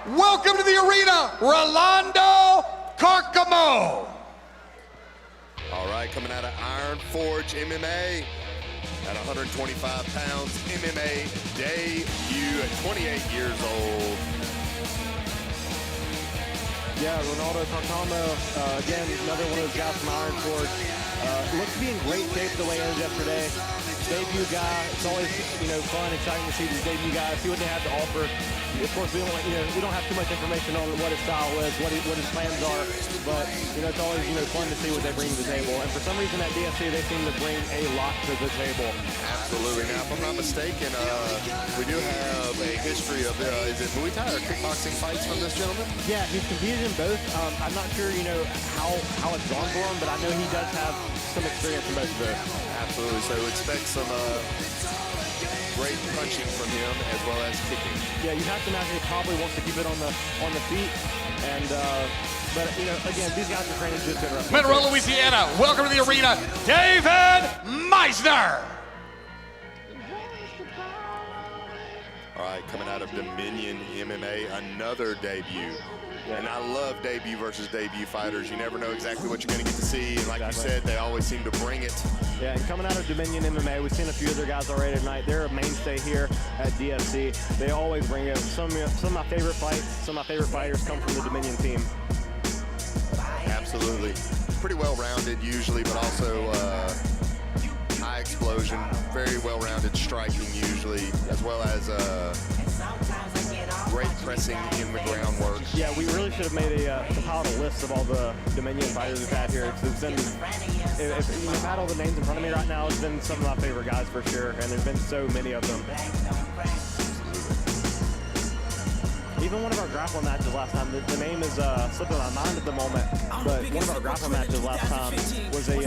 welcome to the arena, Rolando Carcamo. All right, coming out of Iron Forge MMA at 125 pounds, MMA debut at 28 years old. Yeah, Rolando Carcamo, again, another one of those guys from Iron Forge. Looks to be in great shape the way it ended yesterday. Debut guy, it's always, fun, exciting to see these debut guys, see what they have to offer. Of course, we don't have too much information on what his style is, what his plans are, but it's always fun to see what they bring to the table. And for some reason at DFC, they seem to bring a lot to the table. Absolutely. Now, if I'm not mistaken, we do have a history of is it Muay Thai or kickboxing fights from this gentleman? Yeah, he's competed in both. I'm not sure how it's gone for him, but I know he does have some experience in both of those. Absolutely. So expect some great punching from him as well as kicking. Yeah, you have to imagine he probably wants to keep it on the feet, and but again, these guys are training just good wrestling. Monroe, Louisiana, welcome to the arena, David Meissner. All right, coming out of Dominion MMA, another debut. And I love debut versus debut fighters. You never know exactly what you're going to get to see. And like you said, they always seem to bring it. Yeah, and coming out of Dominion MMA, we've seen a few other guys already tonight. They're a mainstay here at DFC. They always bring it. Some of my favorite fights, some of my favorite fighters come from the Dominion team. Absolutely. Pretty well-rounded usually, but also high explosion, very well-rounded striking usually, as well as great pressing in the groundwork. Yeah, we really should have made compiled a list of all the Dominion fighters we've had here. If you've had all the names in front of me right now, it's been some of my favorite guys for sure, and there's been so many of them. Even one of our grappling matches last time, the name is slipping my mind at the moment, but one of our grappling matches last time was a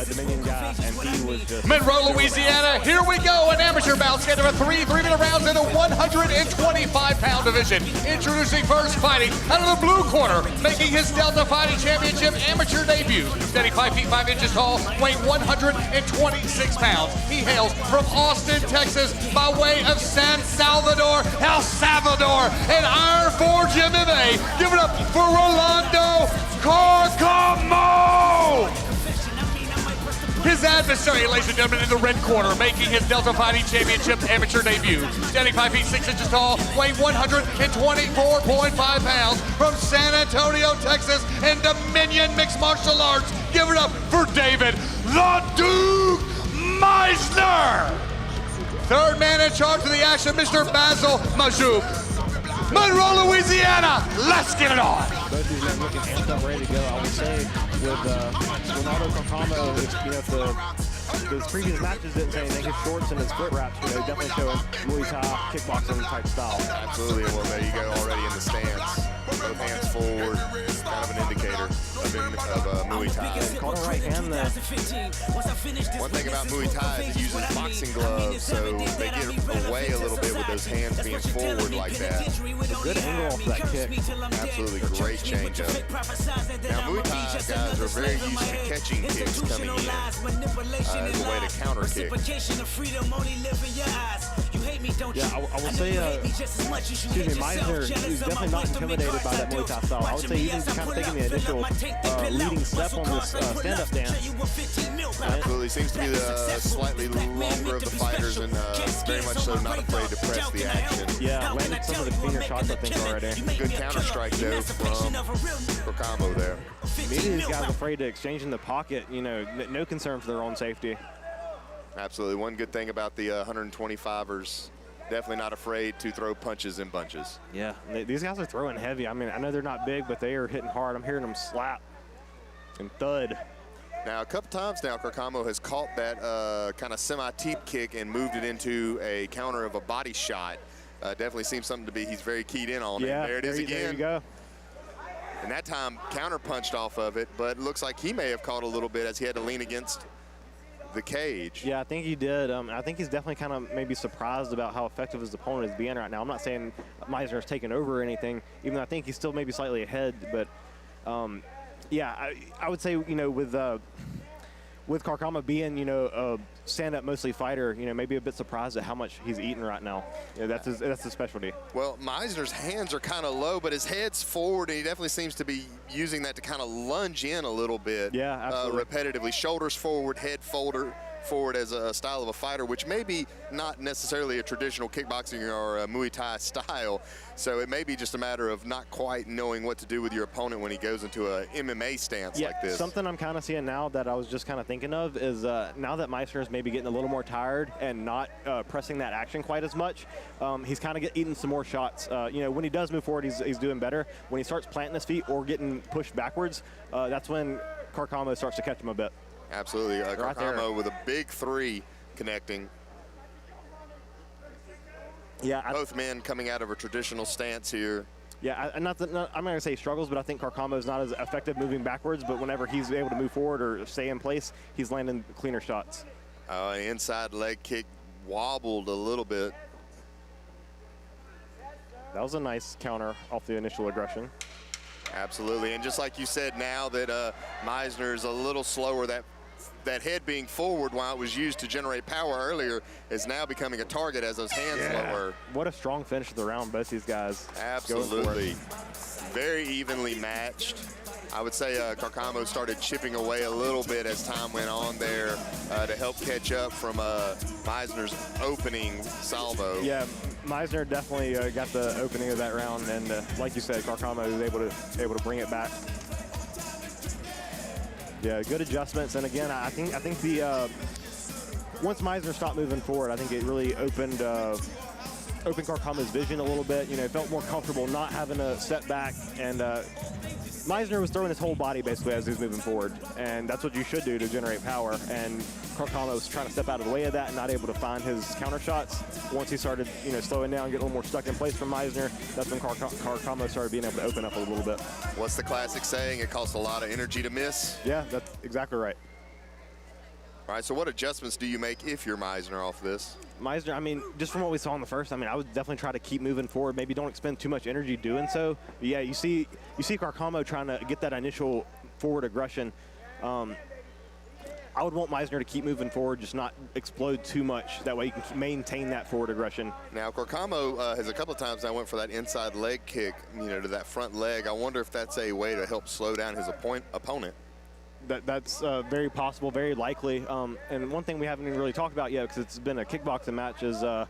Dominion guy, and he was just... Monroe, Louisiana, here we go, an amateur bout scheduled for three-minute rounds in the 125-pound division. Introducing first, fighting out of the blue corner, making his Delta Fighting Championship amateur debut. Standing 5 feet 5 inches tall, weighing 126 pounds. He hails from Austin, Texas, by way of San Salvador, El Salvador, and Iron Forge MMA. Give it up for Rolando Carcamo! His adversary, ladies and gentlemen, in the red corner, making his Delta Fighting Championship amateur debut. Standing 5 feet 6 inches tall, weighing 124.5 pounds, from San Antonio, Texas, and Dominion Mixed Martial Arts. Give it up for David the Duke Meissner! Third man in charge of the action, Mr. Basil Majoub. Monroe, Louisiana, let's get it on. Both these men looking amped up, ready to go. I would say with Rolando Carcamo, if those previous matches didn't say anything, his shorts and his foot wraps, definitely showing Muay Thai, kickboxing type style. Absolutely. Well, there you go, already in the stance. Both hands forward, kind of an indicator of Muay Thai. Caught a right hand there. One thing about Muay Thai is it uses boxing gloves, so they get away a little bit with those hands being forward like that. Good angle off that kick. Absolutely great changeup. Now Muay Thai guys are very used to catching kicks coming in as a way to counter kick. Yeah, I will say, Meissner is definitely not intimidated by that Muay Thai style. I would say even kind of taking the initial leading step on this stand-up dance. Absolutely, seems to be the slightly longer of the fighters and very much so not afraid to press the action. Yeah, landed some of the cleaner shots I think already. Good counter strike though from Carcamo there. Maybe these guys are afraid to exchange in the pocket, no concern for their own safety. Absolutely, one good thing about the 125ers, definitely not afraid to throw punches and bunches. Yeah, these guys are throwing heavy. I mean, I know they're not big, but they are hitting hard. I'm hearing them slap and thud. Now, a couple times now, Carcamo has caught that kind of semi-teep kick and moved it into a counter of a body shot. Definitely seems something to be he's very keyed in on. Yeah, and there it is again. There you go. And that time, counter punched off of it, but it looks like he may have caught a little bit as he had to lean against the cage. Yeah, I think he did. I think he's definitely kind of maybe surprised about how effective his opponent is being right now. I'm not saying Meissner's taken over or anything, even though I think he's still maybe slightly ahead. But yeah, I would say with with Carcamo being, you know, a stand-up mostly fighter, you know, maybe a bit surprised at how much he's eating right now. You know, that's his specialty. Well, Meissner's hands are kind of low, but his head's forward, and he definitely seems to be using that to kind of lunge in a little bit. Yeah, absolutely. Repetitively. Shoulders forward, head forward as a style of a fighter, which may be not necessarily a traditional kickboxing or a Muay Thai style. So it may be just a matter of not quite knowing what to do with your opponent when he goes into a MMA stance like this. Something I'm kind of seeing now that I was just kind of thinking of is now that Meissner is maybe getting a little more tired and not pressing that action quite as much, he's kind of eating some more shots. You know, when he does move forward, he's doing better. When he starts planting his feet or getting pushed backwards, that's when Carcamo starts to catch him a bit. Absolutely. Right Carcamo with a big 3 connecting. Yeah, Both men coming out of a traditional stance here. Yeah, I'm not going to say struggles, but I think Carcamo is not as effective moving backwards, but whenever he's able to move forward or stay in place, he's landing cleaner shots. Inside leg kick wobbled a little bit. That was a nice counter off the initial aggression. Absolutely, and just like you said, now that Meissner is a little slower, that head being forward while it was used to generate power earlier is now becoming a target as those hands lower. What a strong finish of the round, both these guys. Absolutely. Very evenly matched. I would say Carcamo started chipping away a little bit as time went on there to help catch up from Meissner's opening salvo. Yeah, Meissner definitely got the opening of that round, and like you said, Carcamo was able to bring it back. Yeah, good adjustments, and again, I think the once Meissner stopped moving forward, I think it really opened Carcamo's vision a little bit. You know, felt more comfortable not having to step back, and Meissner was throwing his whole body basically as he was moving forward, and that's what you should do to generate power. And Carcamo was trying to step out of the way of that and not able to find his counter shots. Once he started, you know, slowing down, getting a little more stuck in place from Meissner, that's when Carcamo started being able to open up a little bit. What's the classic saying? It costs a lot of energy to miss. Yeah, that's exactly right. All right, so what adjustments do you make if you're Meissner off this? Meissner, I mean, just from what we saw in the first, I mean, I would definitely try to keep moving forward. Maybe don't expend too much energy doing so. But yeah, you see Carcamo trying to get that initial forward aggression. I would want Meissner to keep moving forward, just not explode too much. That way you can maintain that forward aggression. Now, Carcamo has a couple of times now went for that inside leg kick, you know, to that front leg. I wonder if that's a way to help slow down his opponent. That's very possible, very likely. And one thing we haven't even really talked about yet, because it's been a kickboxing match, is I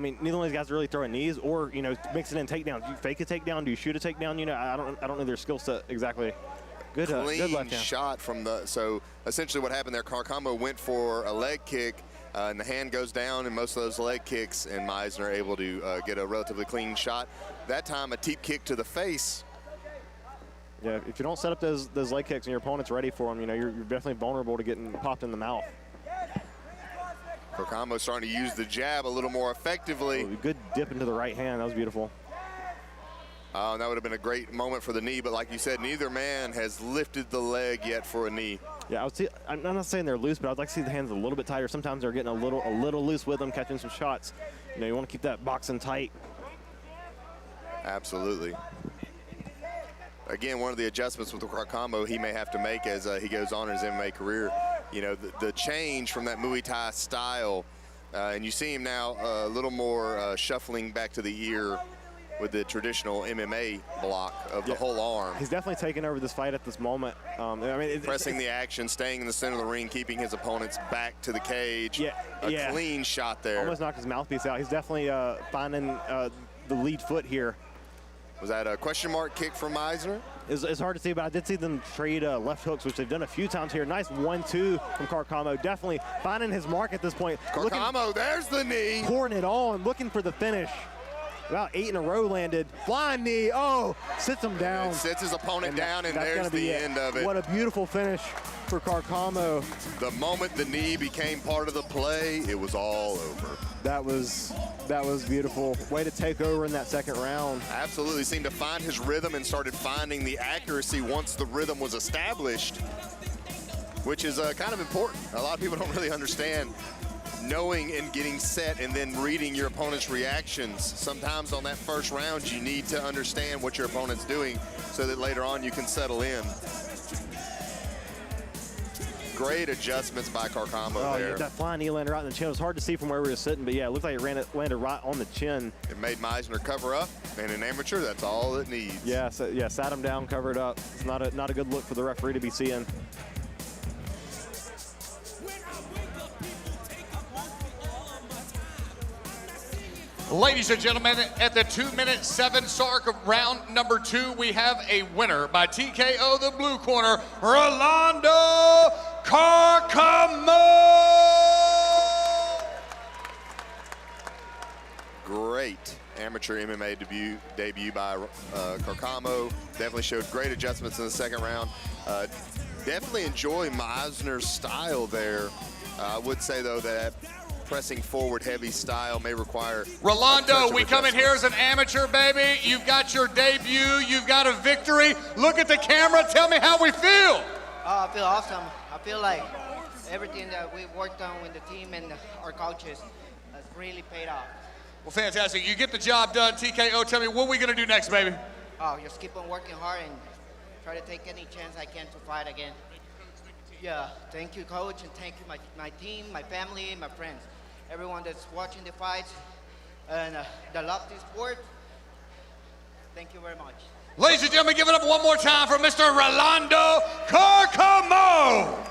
mean, neither one of these guys are really throwing knees or, you know, mixing in takedowns. Do you fake a takedown? Do you shoot a takedown? You know, I don't know their skill set exactly. Good left hand shot from the. So essentially, what happened there? Carcamo went for a leg kick, and the hand goes down, and most of those leg kicks, and Meissner able to get a relatively clean shot. That time, a teep kick to the face. Yeah, if you don't set up those leg kicks and your opponent's ready for them, you know, you're definitely vulnerable to getting popped in the mouth. Carcamo starting to use the jab a little more effectively. Oh, good dip into the right hand. That was beautiful. That would have been a great moment for the knee, but like you said, neither man has lifted the leg yet for a knee. Yeah, I'm not saying they're loose, but I'd like to see the hands a little bit tighter. Sometimes they're getting a little loose with them, catching some shots. You know, you want to keep that boxing tight. Absolutely. Again, one of the adjustments with Carcamo he may have to make as he goes on in his MMA career. You know, the change from that Muay Thai style, and you see him now a little more shuffling back to the ear with the traditional MMA block of the whole arm. He's definitely taking over this fight at this moment. I mean, pressing the action, staying in the center of the ring, keeping his opponents back to the cage. A clean shot there. Almost knocked his mouthpiece out. He's definitely finding the lead foot here. Was that a question mark kick from Meissner? It's hard to see, but I did see them trade left hooks, which they've done a few times here. Nice 1-2 from Carcamo. Definitely finding his mark at this point. Carcamo, there's the knee. Pouring it on, looking for the finish. About 8 in a row landed. Flying knee, sits him down. And sits his opponent down, and there's the end of it. What a beautiful finish for Carcamo. The moment the knee became part of the play, it was all over. That was beautiful. Way to take over in that second round. Absolutely, seemed to find his rhythm and started finding the accuracy once the rhythm was established, which is kind of important. A lot of people don't really understand knowing and getting set and then reading your opponent's reactions. Sometimes on that first round, you need to understand what your opponent's doing so that later on you can settle in. Great adjustments by Carcamo there. Yeah, that flying knee landed right in the chin. It was hard to see from where we were sitting, but yeah, it looked like it landed right on the chin. It made Meissner cover up, and an amateur, that's all it needs. Yeah, sat him down, covered up. It's not a good look for the referee to be seeing. Ladies and gentlemen, at the 2-minute 7 SARC of round number 2, we have a winner by TKO, the blue corner, Rolando Carcamo. Great amateur MMA debut by Carcamo. Definitely showed great adjustments in the second round. Definitely enjoy Meissner's style there. I would say, though, that pressing forward heavy style may require Rolando, we come in here as an amateur, baby. You've got your debut, you've got a victory. Look at the camera, tell me how we feel. I feel awesome. I feel like everything that we worked on with the team and our coaches has really paid off. Well, fantastic. You get the job done, TKO. Tell me, what are we going to do next, baby? Oh, just keep on working hard and try to take any chance I can to fight again. Yeah, thank you, coach, and thank you, my team, my family, my friends, everyone that's watching the fights and that love this sport. Thank you very much. Ladies and gentlemen, give it up one more time for Mr. Rolando Carcamo.